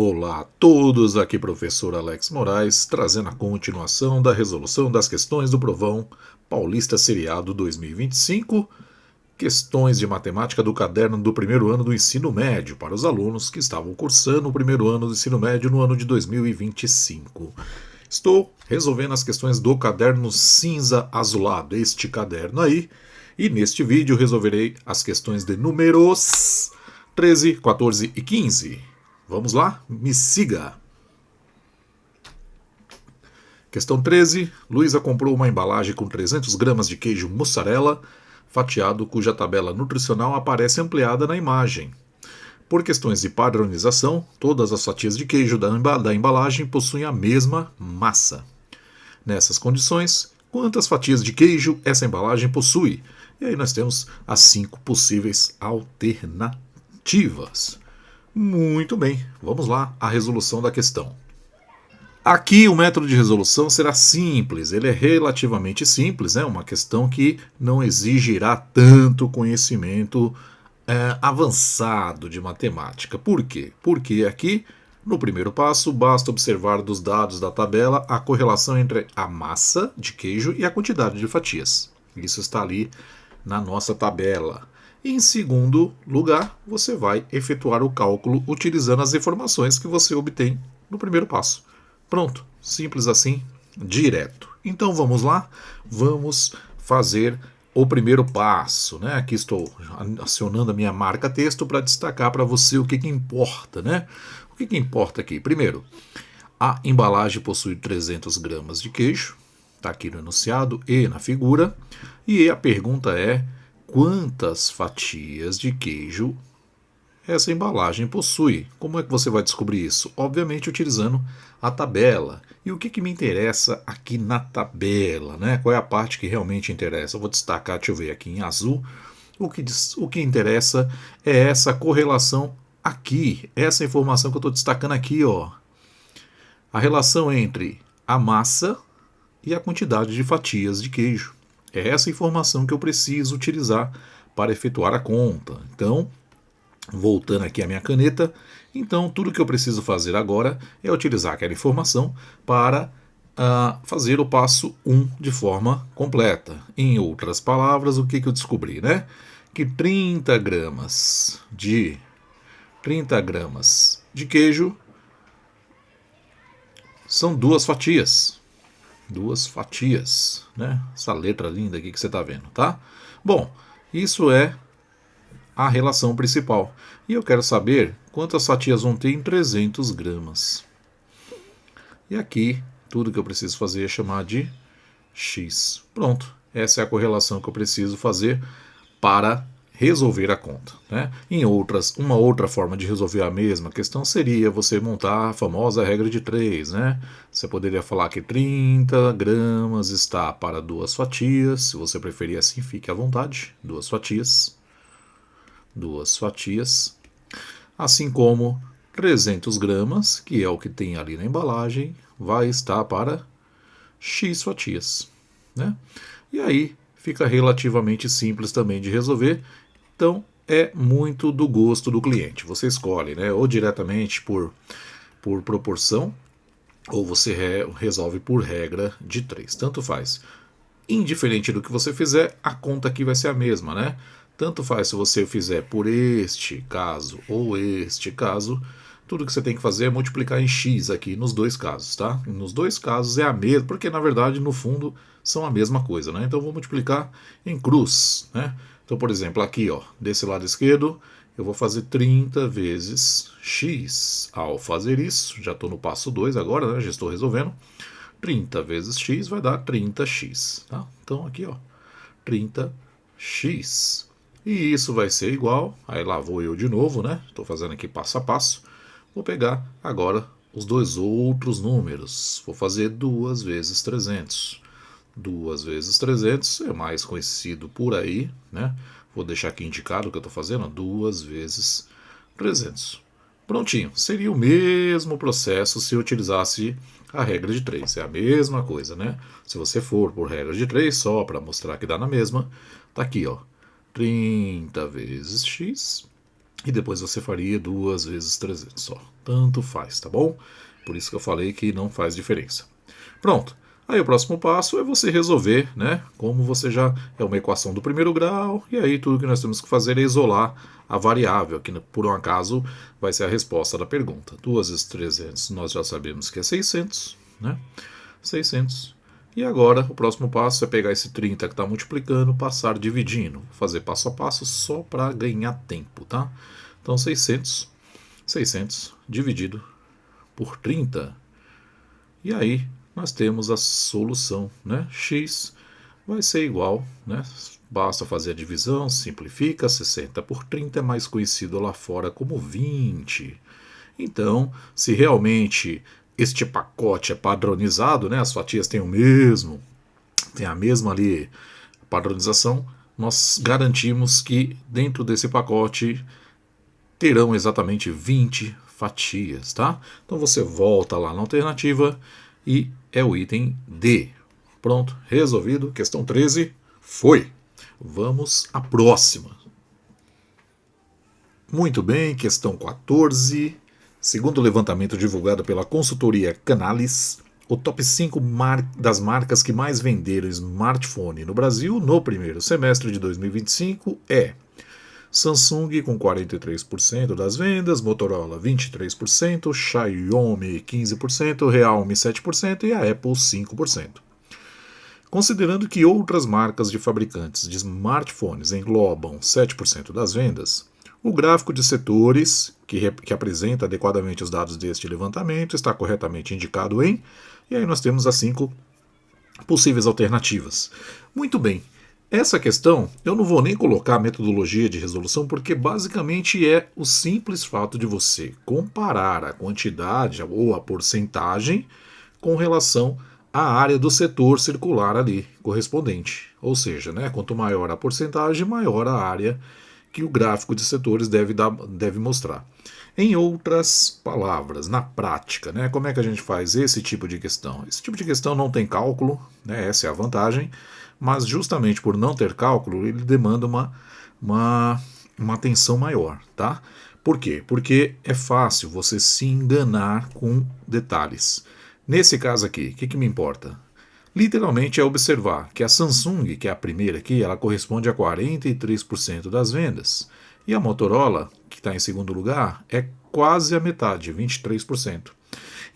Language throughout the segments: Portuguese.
Olá a todos, aqui professor Alex Moraes, trazendo a continuação da resolução das questões do Provão Paulista Seriado 2025, questões de matemática do caderno do primeiro ano do ensino médio para os alunos que estavam cursando o primeiro ano do ensino médio no ano de 2025. Estou resolvendo as questões do caderno cinza azulado, este caderno aí, e neste vídeo resolverei as questões de números 13, 14 e 15. Vamos lá? Me siga! Questão 13. Luísa comprou uma embalagem com 300 gramas de queijo mussarela fatiado, cuja tabela nutricional aparece ampliada na imagem. Por questões de padronização, todas as fatias de queijo da embalagem possuem a mesma massa. Nessas condições, quantas fatias de queijo essa embalagem possui? E aí nós temos as 5 possíveis alternativas. Muito bem, vamos lá à resolução da questão. Aqui o método de resolução será simples, ele é relativamente simples, é uma questão que não exigirá tanto conhecimento avançado de matemática. Por quê? Porque aqui, no primeiro passo, basta observar dos dados da tabela a correlação entre a massa de queijo e a quantidade de fatias. Isso está ali na nossa tabela. Em segundo lugar, você vai efetuar o cálculo utilizando as informações que você obtém no primeiro passo. Pronto, simples assim, direto. Então vamos lá, vamos fazer o primeiro passo, né? Aqui estou acionando a minha marca texto para destacar para você o que importa, né? O que importa aqui? Primeiro, a embalagem possui 300 gramas de queijo, está aqui no enunciado e na figura, e a pergunta é: quantas fatias de queijo essa embalagem possui? Como é que você vai descobrir isso? Obviamente utilizando a tabela. E o que me interessa aqui na tabela, né? Qual é a parte que realmente interessa? Eu vou destacar, deixa eu ver aqui em azul. O que interessa é essa correlação aqui, essa informação que eu estou destacando aqui, ó. A relação entre a massa e a quantidade de fatias de queijo. É essa informação que eu preciso utilizar para efetuar a conta. Então, voltando aqui à minha caneta, então tudo que eu preciso fazer agora é utilizar aquela informação para fazer o passo 1 de forma completa. Em outras palavras, o que eu descobri, né? Que 30 gramas de queijo são 2 fatias. 2 fatias, né? Essa letra linda aqui que você está vendo, tá? Bom, isso é a relação principal. E eu quero saber quantas fatias vão ter em 300 gramas. E aqui, tudo que eu preciso fazer é chamar de x. Pronto, essa é a correlação que eu preciso fazer para resolver a conta, né? Uma outra forma de resolver a mesma questão seria você montar a famosa regra de 3, né? Você poderia falar que 30 gramas está para 2 fatias, se você preferir assim, fique à vontade, 2 fatias, assim como 300 gramas, que é o que tem ali na embalagem, vai estar para x fatias, né? E aí fica relativamente simples também de resolver. Então, é muito do gosto do cliente. Você escolhe, né? Ou diretamente por proporção, ou você resolve por regra de 3. Tanto faz. Indiferente do que você fizer, a conta aqui vai ser a mesma, né? Tanto faz se você fizer por este caso ou este caso, tudo que você tem que fazer é multiplicar em x aqui nos dois casos, tá? Nos dois casos é a mesma, porque na verdade no fundo são a mesma coisa, né? Então eu vou multiplicar em cruz, né? Então, por exemplo, aqui, ó, desse lado esquerdo, eu vou fazer 30 vezes x. Ao fazer isso, já estou no passo 2 agora, né? Já estou resolvendo. 30 vezes x vai dar 30x, tá? Então aqui, ó, 30x. E isso vai ser igual, aí lá vou eu de novo, né? Estou fazendo aqui passo a passo. Vou pegar agora os dois outros números. Vou fazer 2 vezes 300. 2 vezes 300 é mais conhecido por aí, né? Vou deixar aqui indicado o que eu estou fazendo, 2 vezes 300. Prontinho, seria o mesmo processo se eu utilizasse a regra de 3. É a mesma coisa, né? Se você for por regra de 3, só para mostrar que dá na mesma, tá aqui, ó. 30 vezes x e depois você faria 2 vezes 300 só. Tanto faz, tá bom? Por isso que eu falei que não faz diferença. Pronto. Aí o próximo passo é você resolver, né? Como você já é uma equação do primeiro grau, e aí tudo que nós temos que fazer é isolar a variável, que por um acaso vai ser a resposta da pergunta. 2 vezes 300 nós já sabemos que é 600, né? 600. E agora o próximo passo é pegar esse 30 que está multiplicando, passar dividindo. Vou fazer passo a passo só para ganhar tempo, tá? Então 600 dividido por 30. E aí nós temos a solução, né? X vai ser igual, né? Basta fazer a divisão, simplifica, 60 por 30 é mais conhecido lá fora como 20. Então, se realmente este pacote é padronizado, né? As fatias têm tem a mesma ali padronização, nós garantimos que dentro desse pacote terão exatamente 20 fatias, tá? Então você volta lá na alternativa e é o item D. Pronto, resolvido. Questão 13 foi. Vamos à próxima. Muito bem, questão 14. Segundo o levantamento divulgado pela consultoria Canalys, o top 5 das marcas que mais venderam smartphone no Brasil no primeiro semestre de 2025 é Samsung com 43% das vendas, Motorola 23%, Xiaomi 15%, Realme 7% e a Apple 5%. Considerando que outras marcas de fabricantes de smartphones englobam 7% das vendas, o gráfico de setores, que apresenta adequadamente os dados deste levantamento, está corretamente indicado em. E aí nós temos as 5 possíveis alternativas. Muito bem. Essa questão eu não vou nem colocar a metodologia de resolução, porque basicamente é o simples fato de você comparar a quantidade ou a porcentagem com relação à área do setor circular ali correspondente. Ou seja, né, quanto maior a porcentagem, maior a área que o gráfico de setores deve mostrar. Em outras palavras, na prática, né, como é que a gente faz esse tipo de questão? Esse tipo de questão não tem cálculo, né, essa é a vantagem, mas justamente por não ter cálculo, ele demanda uma atenção maior, tá? Por quê? Porque é fácil você se enganar com detalhes. Nesse caso aqui, o que me importa? Literalmente é observar que a Samsung, que é a primeira aqui, ela corresponde a 43% das vendas. E a Motorola, que está em segundo lugar, é quase a metade, 23%.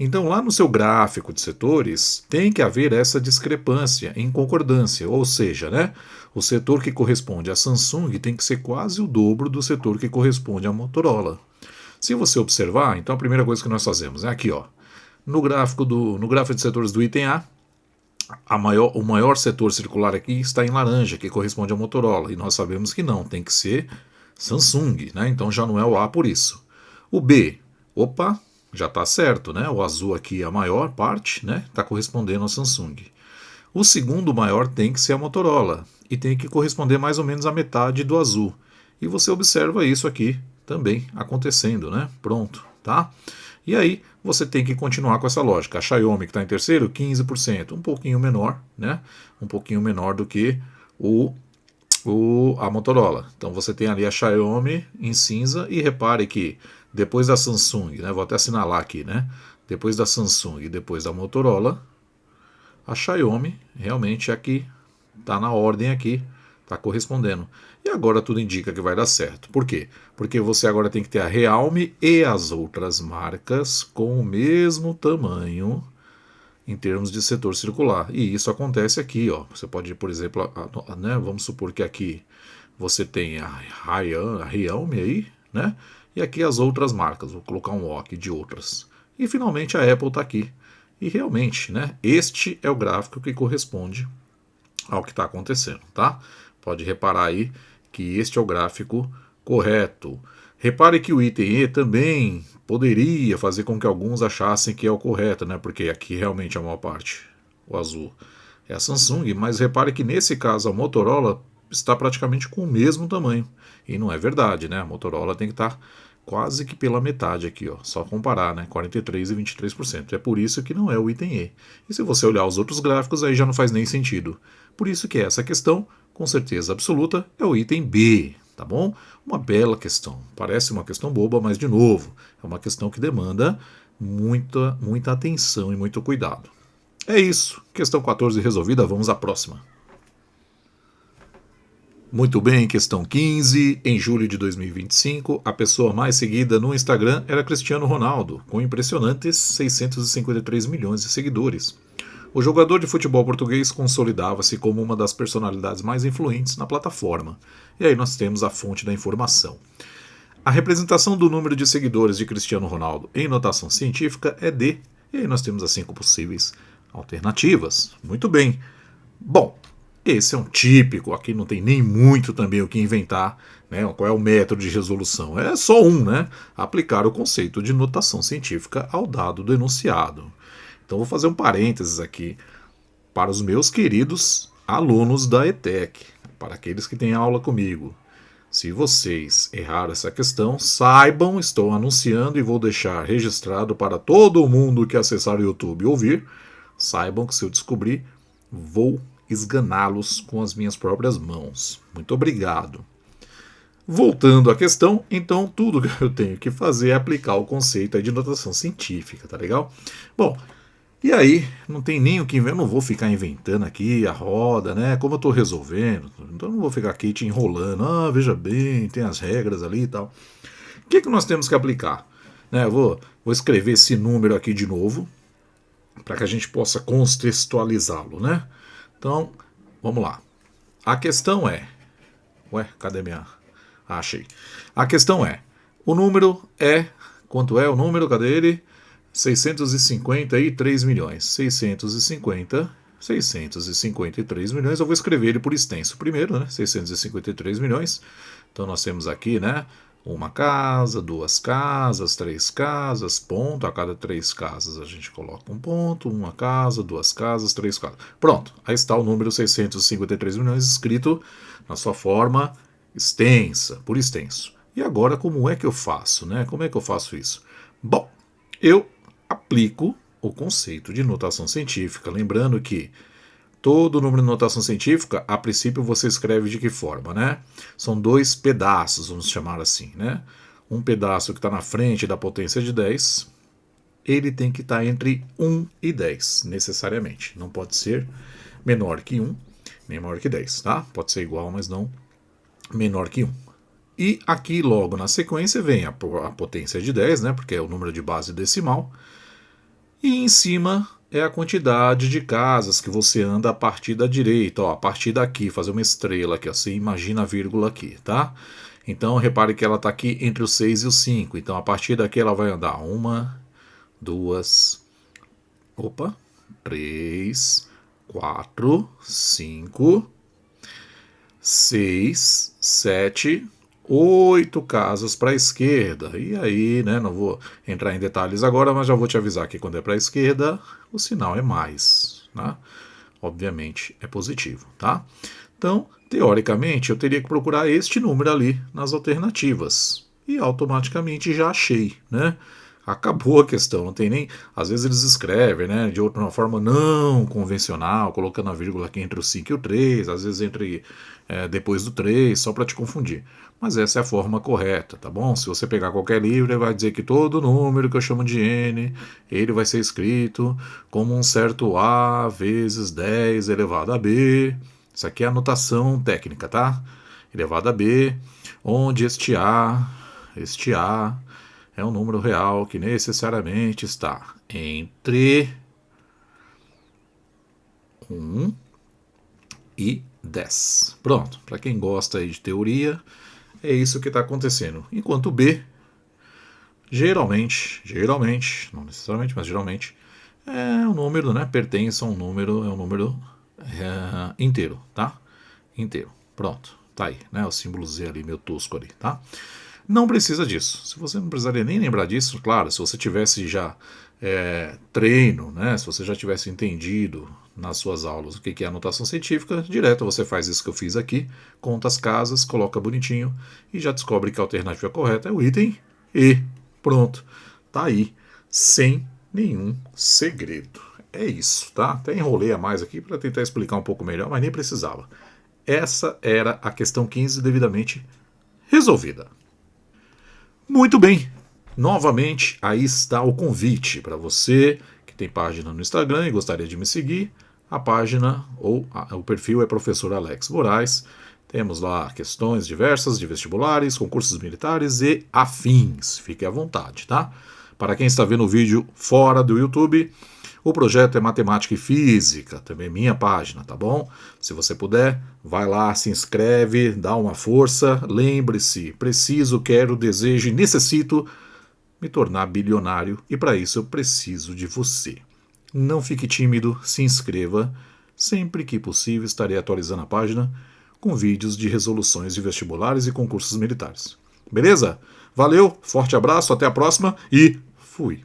Então, lá no seu gráfico de setores, tem que haver essa discrepância em concordância, ou seja, né, o setor que corresponde à Samsung tem que ser quase o dobro do setor que corresponde à Motorola. Se você observar, então a primeira coisa que nós fazemos é aqui, ó, no gráfico de setores do item A, o maior setor circular aqui está em laranja, que corresponde à Motorola, e nós sabemos que não, tem que ser Samsung, né? Então já não é o A por isso. O B, opa, já está certo, né? O azul aqui é a maior parte, né? Está correspondendo ao Samsung. O segundo maior tem que ser a Motorola, e tem que corresponder mais ou menos à metade do azul. E você observa isso aqui também acontecendo, né? Pronto, tá? E aí você tem que continuar com essa lógica. A Xiaomi que está em terceiro, 15%, um pouquinho menor, né? Um pouquinho menor do que a Motorola. Então você tem ali a Xiaomi em cinza e repare que depois da Samsung, né? Vou até assinalar aqui, né? Depois da Samsung e depois da Motorola, a Xiaomi realmente é que está na ordem aqui, está correspondendo. E agora tudo indica que vai dar certo. Por quê? Porque você agora tem que ter a Realme e as outras marcas com o mesmo tamanho em termos de setor circular. E isso acontece aqui, ó. Você pode, por exemplo, né, vamos supor que aqui você tem a Realme aí, né? E aqui as outras marcas. Vou colocar um O aqui de outras. E finalmente a Apple está aqui. E realmente, né? Este é o gráfico que corresponde ao que está acontecendo, tá? Pode reparar aí que este é o gráfico correto. Repare que o item E também poderia fazer com que alguns achassem que é o correto, né? Porque aqui realmente é a maior parte, o azul, é a Samsung, mas repare que nesse caso a Motorola está praticamente com o mesmo tamanho. E não é verdade, né? A Motorola tem que estar quase que pela metade aqui, ó. Só comparar, né? 43% e 23%. É por isso que não é o item E. E se você olhar os outros gráficos, aí já não faz nem sentido. Por isso que essa questão, com certeza absoluta, é o item B, tá? tá bom? Uma bela questão. Parece uma questão boba, mas, de novo, é uma questão que demanda muita atenção e muito cuidado. É isso. Questão 14 resolvida, vamos à próxima. Muito bem, questão 15. Em julho de 2025, a pessoa mais seguida no Instagram era Cristiano Ronaldo, com impressionantes 653 milhões de seguidores. O jogador de futebol português consolidava-se como uma das personalidades mais influentes na plataforma. E aí nós temos a fonte da informação. A representação do número de seguidores de Cristiano Ronaldo em notação científica é D. E aí nós temos as 5 possíveis alternativas. Muito bem. Bom, esse é um típico, aqui não tem nem muito também o que inventar, né? Qual é o método de resolução? É só um, né? Aplicar o conceito de notação científica ao dado do enunciado. Então vou fazer um parênteses aqui para os meus queridos alunos da ETEC, para aqueles que têm aula comigo. Se vocês erraram essa questão, saibam, estou anunciando e vou deixar registrado para todo mundo que acessar o YouTube ouvir, saibam que se eu descobrir, vou esganá-los com as minhas próprias mãos. Muito obrigado. Voltando à questão, então tudo que eu tenho que fazer é aplicar o conceito de notação científica, tá legal? Bom, e aí, não tem nem o que inventar, eu não vou ficar inventando aqui a roda, né? Como eu estou resolvendo, então eu não vou ficar aqui te enrolando. Ah, veja bem, tem as regras ali e tal. O que nós temos que aplicar? Eu vou escrever esse número aqui de novo, para que a gente possa contextualizá-lo, né? Então, vamos lá. A questão é... Ué, cadê minha... Ah, achei. A questão é... O número é... Quanto é o número? Cadê ele? 653 milhões. 653 milhões. Eu vou escrever ele por extenso primeiro, né? 653 milhões. Então, nós temos aqui, né? Uma casa, 2 casas, 3 casas, ponto. A cada 3 casas a gente coloca um ponto. Uma casa, 2 casas, 3 casas. Pronto, aí está o número 653 milhões escrito na sua forma extensa, por extenso. E agora como é que eu faço, né? Como é que eu faço isso? Bom, eu aplico o conceito de notação científica, lembrando que todo número de notação científica, a princípio você escreve de que forma, né? São 2 pedaços, vamos chamar assim, né? Um pedaço que está na frente da potência de 10, ele tem que estar entre 1 e 10, necessariamente. Não pode ser menor que 1, nem maior que 10, tá? Pode ser igual, mas não menor que 1. E aqui logo na sequência vem a potência de 10, né? Porque é o número de base decimal. E em cima é a quantidade de casas que você anda a partir da direita, ó, a partir daqui, fazer uma estrela aqui, ó, você imagina a vírgula aqui, tá? Então repare que ela está aqui entre o 6 e o 5, então a partir daqui ela vai andar 1, 2, 3, 4, 5, 6, 7, 8 casas para a esquerda. E aí, né, não vou entrar em detalhes agora, mas já vou te avisar que quando é para a esquerda, o sinal é mais, né? Obviamente é positivo, tá? Então, teoricamente, eu teria que procurar este número ali nas alternativas. E automaticamente já achei, né? Acabou a questão, não tem nem... Às vezes eles escrevem, né, de outra forma não convencional, colocando a vírgula aqui entre o 5 e o 3, às vezes depois do 3, só para te confundir. Mas essa é a forma correta, tá bom? Se você pegar qualquer livro, ele vai dizer que todo número que eu chamo de n, ele vai ser escrito como um certo a vezes 10 elevado a b. Isso aqui é a notação técnica, tá? Elevado a b, onde este a é um número real que necessariamente está entre 1 e 10. Pronto, para quem gosta aí de teoria, é isso que está acontecendo. Enquanto B, geralmente, não necessariamente, mas geralmente, é um número, né? Pertence a um número, é um número inteiro, tá? Inteiro. Pronto, tá aí, né? O símbolo Z ali, meio tosco ali, tá? Não precisa disso. Se você não precisaria nem lembrar disso, claro, se você tivesse já treino, né? Se você já tivesse entendido nas suas aulas o que é anotação científica, direto você faz isso que eu fiz aqui, conta as casas, coloca bonitinho e já descobre que a alternativa correta é o item E. Pronto, tá aí, sem nenhum segredo. É isso, tá? Até enrolei a mais aqui para tentar explicar um pouco melhor, mas nem precisava. Essa era a questão 15 devidamente resolvida. Muito bem. Novamente, aí está o convite para você que tem página no Instagram e gostaria de me seguir. A página ou o perfil é Professor Alex Moraes. Temos lá questões diversas de vestibulares, concursos militares e afins. Fique à vontade, tá? Para quem está vendo o vídeo fora do YouTube, o projeto é Matemática e Física, também minha página, tá bom? Se você puder, vai lá, se inscreve, dá uma força. Lembre-se, preciso, quero, desejo e necessito me tornar bilionário e para isso eu preciso de você. Não fique tímido, se inscreva. Sempre que possível estarei atualizando a página com vídeos de resoluções de vestibulares e concursos militares. Beleza? Valeu, forte abraço, até a próxima e fui!